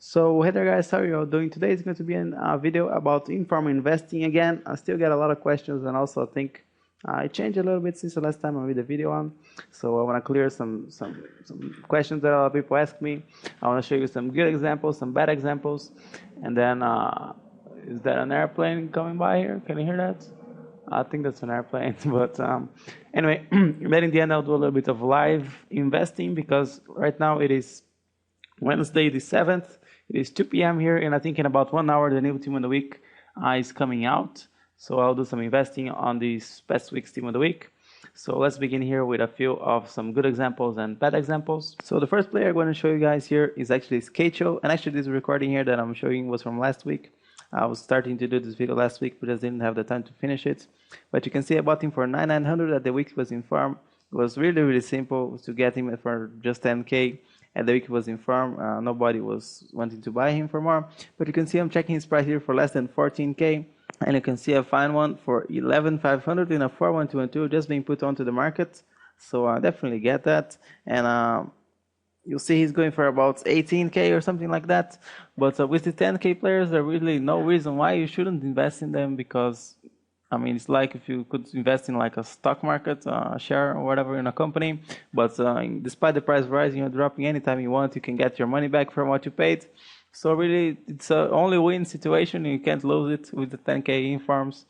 So hey there guys, how are you all doing? Today is going to be a video about informal investing again. I still get a lot of questions, and also I think it changed a little bit since the last time I made the video on. So I want to clear some questions that a lot of people ask me. I want to show you some good examples, some bad examples, and then is that an airplane coming by here? Can you hear that? I think that's an airplane, but anyway, then in the end I'll do a little bit of live investing because right now it is Wednesday the 7th. It is 2 p.m. here, and I think in about 1 hour the new team of the week is coming out. So I'll do some investing on this past week's team of the week. So let's begin here with a few of some good examples and bad examples. So the first player I'm going to show you guys here is actually Skacho, and actually this recording here that I'm showing was from last week. I was starting to do this video last week, but just didn't have the time to finish it. But you can see I bought him for 9,900 at the week was in farm. It was really simple to get him for just 10k. At the week was in farm, nobody was wanting to buy him for more. But you can see I'm checking his price here for less than 14k. And you can see I find one for 11,500 in a 41212 just being put onto the market. So I definitely get that. And you'll see he's going for about 18k or something like that. But with the 10k players, there's really no reason why you shouldn't invest in them, because I mean, it's like if you could invest in like a stock market share or whatever in a company, but despite the price rising or dropping anytime you want, you can get your money back from what you paid. So really, it's a only win situation. You can't lose it with the 10k in farms.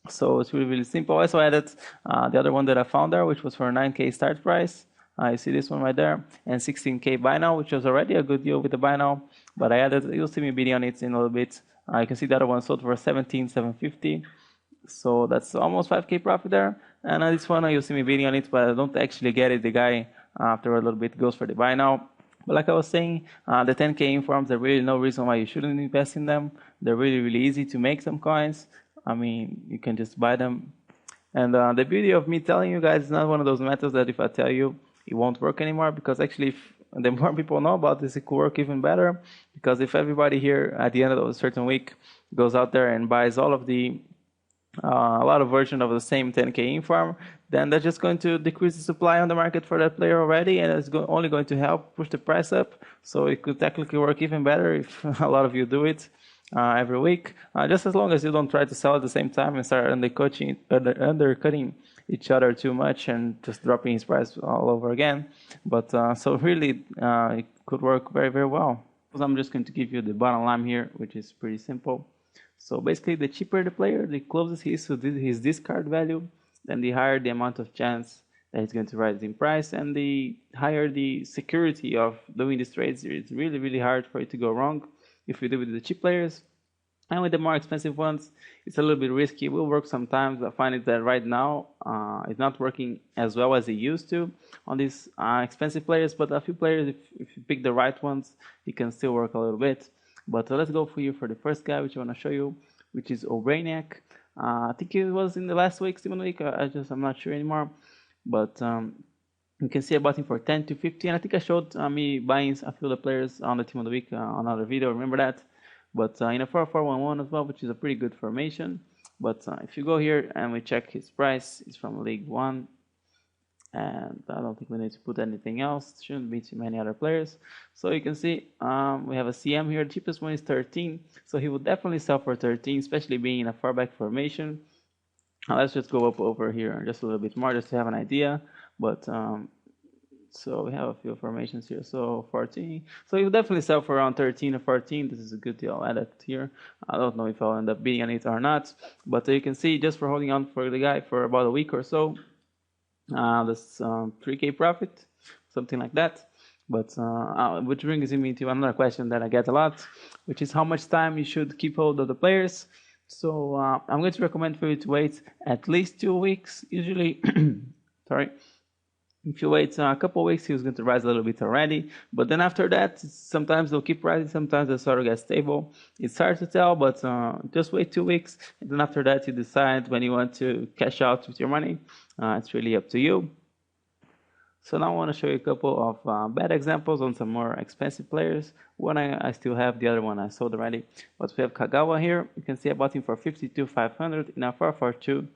So it's really simple. I also added the other one that I found there, which was for a 9k start price. You see this one right there, and 16k buy now, which was already a good deal with the buy now. But I added, you'll see me bidding on it in a little bit. You can see the other one sold for 17,750. So that's almost 5k profit there. And this one, you'll see me bidding on it, but I don't actually get it. The guy, after a little bit, goes for the buy now. But like I was saying, the 10k informs, there's really no reason why you shouldn't invest in them. They're really easy to make some coins. I mean, you can just buy them. And the beauty of me telling you guys is not one of those methods that if I tell you, it won't work anymore, because actually if the more people know about this, it could work even better. Because if everybody here at the end of a certain week goes out there and buys all of the a lot of version of the same 10k inform, then that's just going to decrease the supply on the market for that player already, and it's only going to help push the price up. So it could technically work even better if a lot of you do it every week, just as long as you don't try to sell at the same time and start undercutting each other too much and just dropping his price all over again. But so really it could work very well. So I'm just going to give you the bottom line here, which is pretty simple. So basically, the cheaper the player, the closest he is to his discard value, then the higher the amount of chance that he's going to rise in price, and the higher the security of doing these trades. It's really hard for it to go wrong if you do it with the cheap players. And with the more expensive ones, it's a little bit risky. It will work sometimes. I find it that right now it's not working as well as it used to on these expensive players. But a few players, if you pick the right ones, it can still work a little bit. But let's go for the first guy, which I want to show you, which is Obrainiac. I think it was in the last week's Team of the Week. I'm not sure anymore. But you can see I bought him for 10 to 50. And I think I showed me buying a few of the players on the Team of the Week on another video. Remember that? But in a 4-4-1-1 as well, which is a pretty good formation. But if you go here and we check his price, it's from League 1. And I don't think we need to put anything else. Shouldn't be too many other players. So you can see we have a CM here. The cheapest one is 13. So he would definitely sell for 13, especially being in a far back formation. Let's just go up over here just a little bit more just to have an idea. But so we have a few formations here. So 14. So he would definitely sell for around 13 or 14. This is a good deal. I'll add it here. I don't know if I'll end up being on it or not. But you can see just for holding on for the guy for about a week or so, that's 3k profit, something like that. But which brings me to another question that I get a lot, which is how much time you should keep hold of the players. So I'm going to recommend for you to wait at least 2 weeks. Usually, sorry, if you wait a couple of weeks, he was going to rise a little bit already. But then after that, sometimes they'll keep rising, sometimes they'll sort of get stable. It's hard to tell, but just wait 2 weeks. And then after that, you decide when you want to cash out with your money. It's really up to you. So now I want to show you a couple of bad examples on some more expensive players. One I still have, the other one I sold already. But we have Kagawa here. You can see I bought him for 52,500 in a 4-4-2.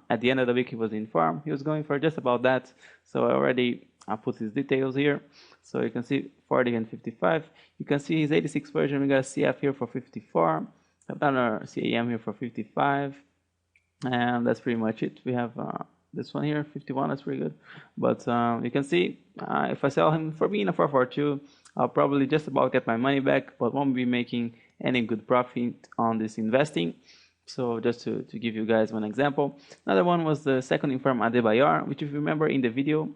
At the end of the week, he was in farm. He was going for just about that. So I already put his details here. So you can see 40 and 55. You can see his 86 version. We got a CF here for 54. I've done our CAM here for 55. And that's pretty much it. We have this one here, 51. That's pretty good. But you can see if I sell him for being a 442, I'll probably just about get my money back, but won't be making any good profit on this investing. So just to give you guys one example. Another one was the second inform Adebayor, which if you remember in the video,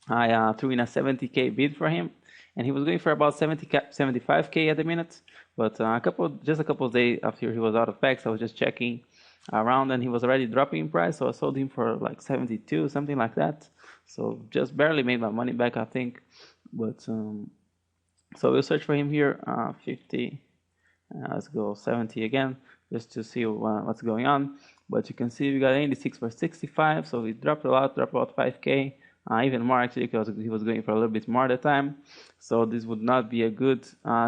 I threw in a 70k bid for him, and he was going for about 75k at the minute. But just a couple of days after he was out of packs, I was just checking around, and he was already dropping in price. So I sold him for like 72, something like that. So just barely made my money back, I think. But so we'll search for him here, 50. Let's go 70 again, just to see what's going on. But you can see we got 86 for 65, so we dropped a lot, dropped about 5k. Even more actually, because he was going for a little bit more at the time. So this would not be a good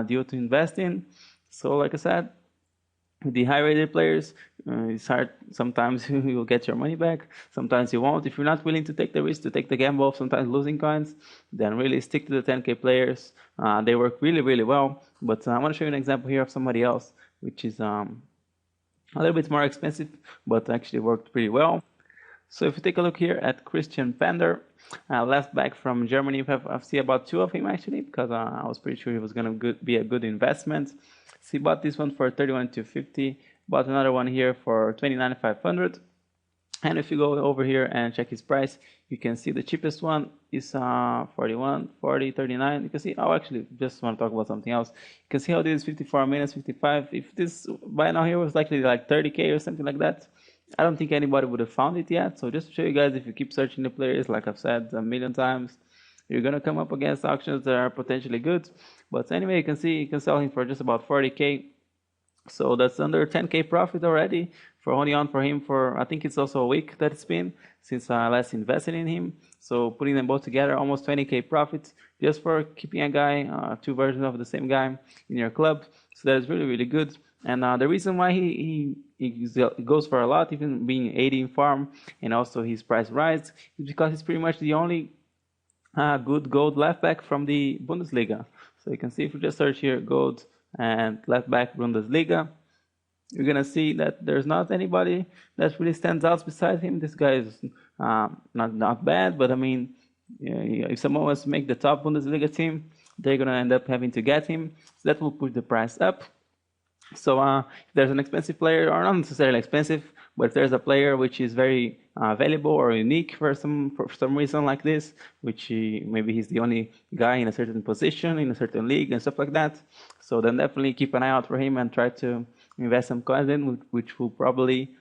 deal to invest in. So like I said, with the high rated players, it's hard. Sometimes you will get your money back, sometimes you won't. If you're not willing to take the risk, to take the gamble of sometimes losing coins, then really stick to the 10k players. They work really, really well. But I want to show you an example here of somebody else, which is a little bit more expensive, but actually worked pretty well. So if you take a look here at Christian Pender, left back from Germany, I've seen about two of him actually, because I was pretty sure he was going to be a good investment. So he bought this one for 31,250, bought another one here for 29,500. And if you go over here and check his price, you can see the cheapest one is 41, 40, 39. You can see, oh, actually, just want to talk about something else. You can see how this is 54 minutes, 55. If this buy now here was likely like 30k or something like that, I don't think anybody would have found it yet. So just to show you guys, if you keep searching the players, like I've said a million times, you're going to come up against auctions that are potentially good. But anyway, you can see you can sell him for just about 40k. So that's under 10k profit already for only on for him for, I think it's also a week that it's been since I last invested in him. So putting them both together, almost 20k profit just for keeping a guy, two versions of the same guy in your club. So that is really, really good. And the reason why he goes for a lot, even being 80 in farm, and also his price rise, is because he's pretty much the only good gold left back from the Bundesliga. So you can see if you just search here gold and left back Bundesliga, you're gonna see that there's not anybody that really stands out beside him. This guy is not bad, but I mean, if someone wants to make the top Bundesliga team, they're gonna end up having to get him. So that will push the price up. So if there's an expensive player, or not necessarily expensive, but if there's a player which is very valuable or unique for some reason like this, which maybe he's the only guy in a certain position, in a certain league and stuff like that, so then definitely keep an eye out for him and try to invest some coins in, which will probably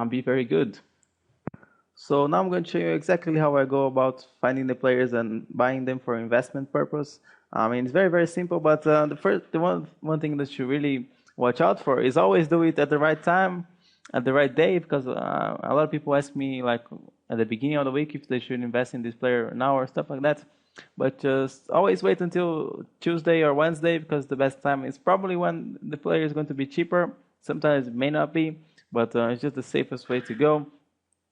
be very good. So now I'm going to show you exactly how I go about finding the players and buying them for investment purpose. I mean, it's very, very simple, but the one thing that you really watch out for is always do it at the right time, at the right day, because a lot of people ask me like at the beginning of the week if they should invest in this player now or stuff like that. But just always wait until Tuesday or Wednesday, because the best time is probably when the player is going to be cheaper. Sometimes it may not be, but it's just the safest way to go.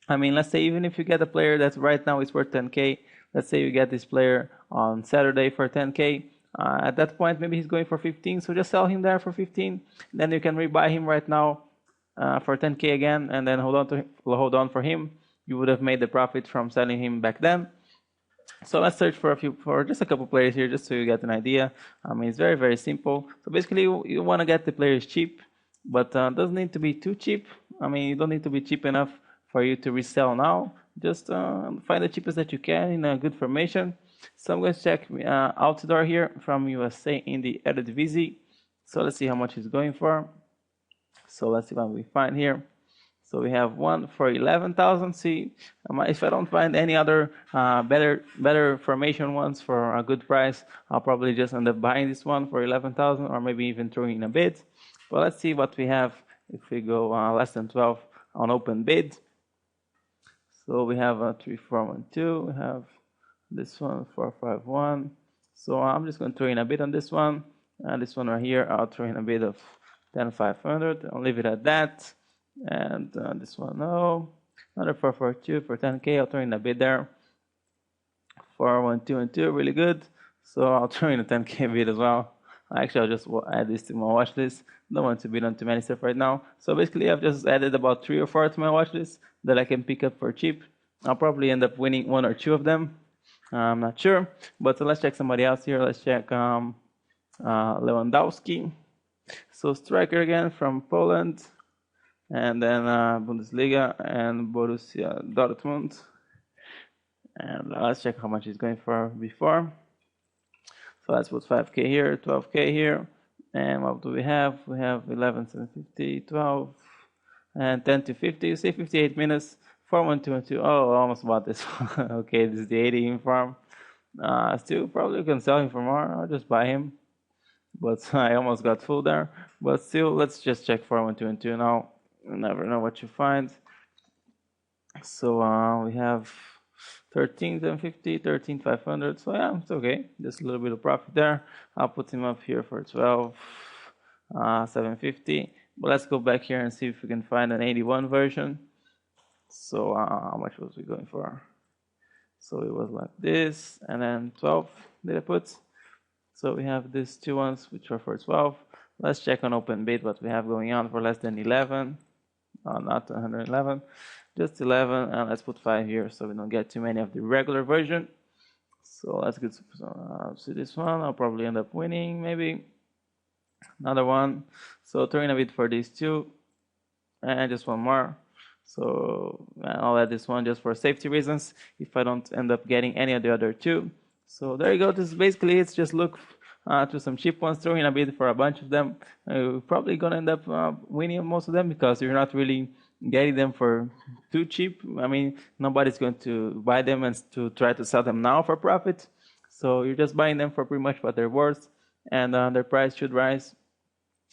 I mean, let's say even if you get a player that right now is worth 10k, let's say you get this player on Saturday for 10k, at that point maybe he's going for 15, so just sell him there for 15, then you can rebuy him right now for 10k again, and then hold on for him. You would have made the profit from selling him back then. So let's search for just a couple players here, just so you get an idea. I mean, it's very, very simple. So basically you want to get the players cheap, but doesn't need to be too cheap. I mean, you don't need to be cheap enough for you to resell now. Just find the cheapest that you can in a good formation. So I'm going to check Outdoor here from USA in the Eredivisie. So let's see how much he's going for. So let's see what we find here. So we have one for 11,000. See, if I don't find any other better formation ones for a good price, I'll probably just end up buying this one for 11,000, or maybe even throwing in a bid. But let's see what we have if we go less than 12 on open bid. So we have a 3412. We have this one 451. So I'm just going to throw in a bid on this one, and this one right here I'll throw in a bid of 10,500. I'll leave it at that. And this one, no, another 442 for 10k. I'll throw in a bid there. 4122, really good. So I'll throw in a 10K bid as well. Actually, I'll just add this to my watch list. Don't want to bid on too many stuff right now. So basically, I've just added about 3 or 4 to my watch list that I can pick up for cheap. I'll probably end up winning 1 or 2 of them. I'm not sure. But let's check somebody else here. Let's check Lewandowski. So striker again from Poland. And then Bundesliga and Borussia Dortmund. And let's check how much he's going for before. So let's put 5K here, 12K here. And what do we have? We have 11, 750, 12, and 10 to 50. You see 58 minutes, 41212. Oh, I almost bought this one. Okay, this is the 80 inform. Still probably can sell him for more. I'll just buy him. But I almost got full there. But still, let's just check 41212 now. You never know what you find. So we have 13,750, 13,500. So yeah, it's okay. Just a little bit of profit there. I'll put him up here for 12,750. But let's go back here and see if we can find an 81 version. So how much was we going for? So it was like this, and then 12 did I put? So we have these 2 ones which are for 12. Let's check on open bid what we have going on for less than 11. Not 111. Just 11, and let's put 5 here so we don't get too many of the regular version. So let's get see this one. I'll probably end up winning, maybe. Another one. So throwing a bit for these 2, and just 1 more. So I'll add this one just for safety reasons if I don't end up getting any of the other 2. So there you go. This is basically it's just look to some cheap ones, throwing a bid for a bunch of them. You're probably gonna end up winning most of them because you're not really getting them for too cheap. I mean, nobody's going to buy them and to try to sell them now for profit. So you're just buying them for pretty much what they're worth, and their price should rise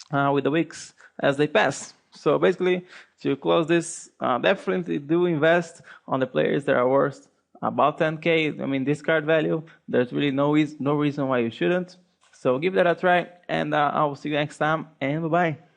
with the weeks as they pass. So basically, to close this, definitely do invest on the players that are worth about 10K. I mean, discard value. There's really no reason why you shouldn't. So give that a try, and I will see you next time, and bye-bye.